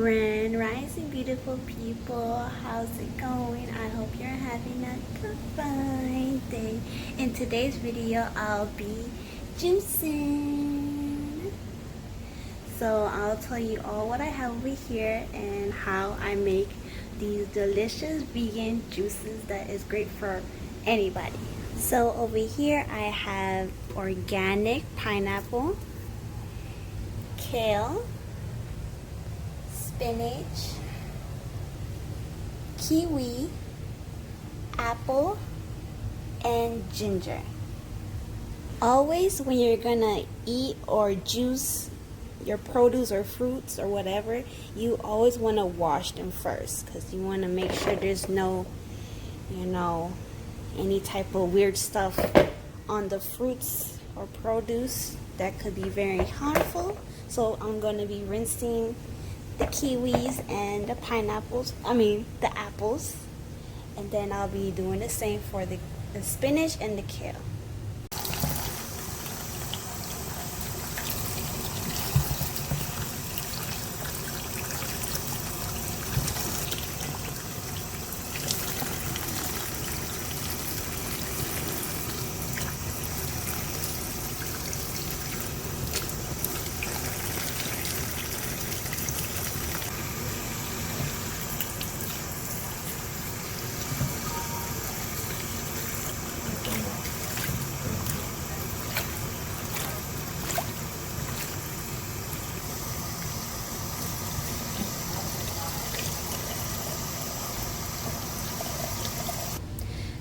Grand Rising, beautiful people. How's it going? I hope you're having a fine day. In today's video, I'll be juicing. So I'll tell you all what I have over here and how I make these delicious vegan juices that is great for anybody. So over here, I have organic pineapple, kale, spinach, kiwi, apple, and ginger. Always when you're gonna eat or juice your produce or fruits or whatever, you always want to wash them first, because you want to make sure there's no, any type of weird stuff on the fruits or produce that could be very harmful. So I'm going to be rinsing the kiwis and the the apples, and then I'll be doing the same for the spinach and the kale.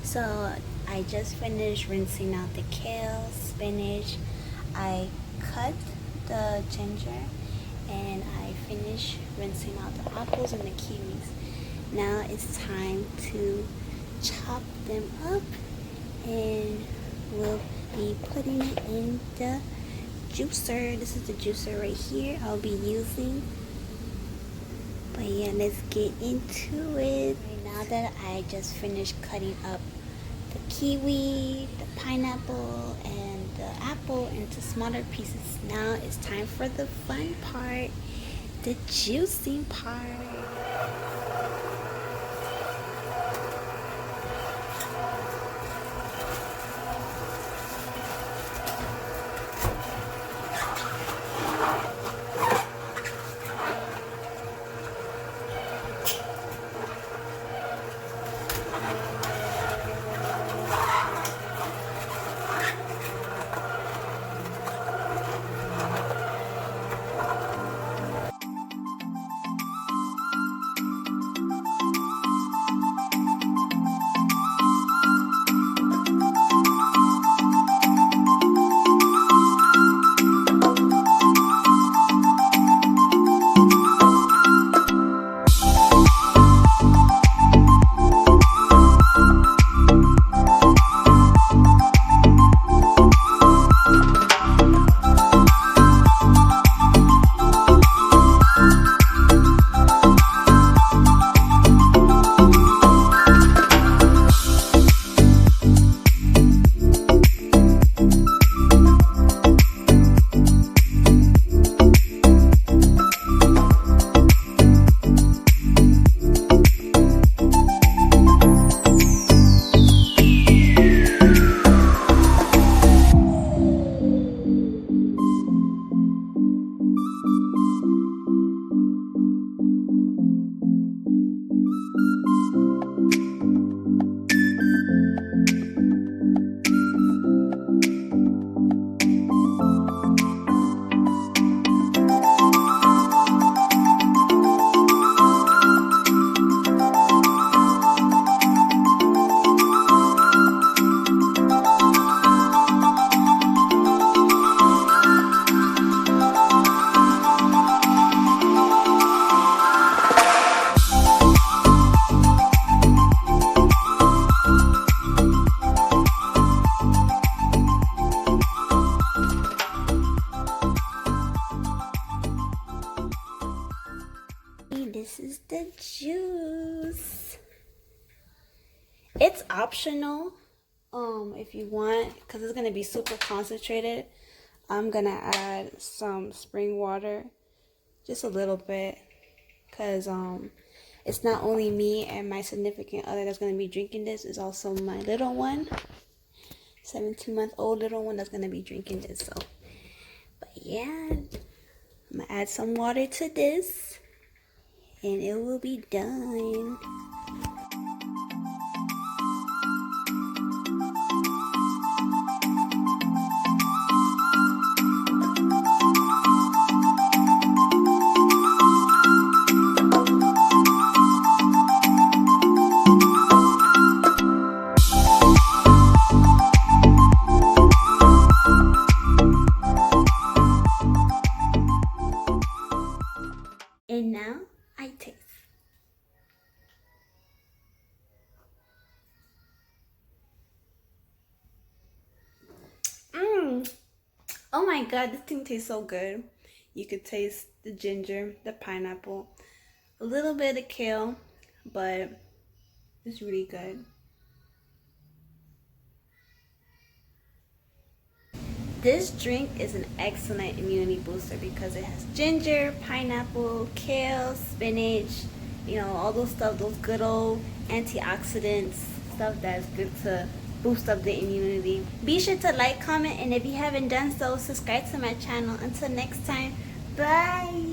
So I just finished rinsing out the kale, spinach. I cut the ginger, and I finished rinsing out the apples and the kiwis. Now it's time to chop them up, and we'll be putting it in the juicer. This is the juicer right here I'll be using. But yeah, let's get into it. Now that I just finished cutting up the kiwi, the pineapple, and the apple into smaller pieces, now it's time for the fun part, the juicing part. This is the juice. It's optional if you want, because it's going to be super concentrated. I'm going to add some spring water, just a little bit, because it's not only me and my significant other that's going to be drinking this. It's also my little one, 17-month-old little one, that's going to be drinking this. So, but yeah, I'm going to add some water to this and it will be done. And now I taste. Oh my god, this thing tastes so good. You could taste the ginger, the pineapple, a little bit of kale, but it's really good. This drink is an excellent immunity booster because it has ginger, pineapple, kale, spinach, you know, all those stuff, those good old antioxidants, stuff that's good to boost up the immunity. Be sure to like, comment, and if you haven't done so, subscribe to my channel. Until next time, bye.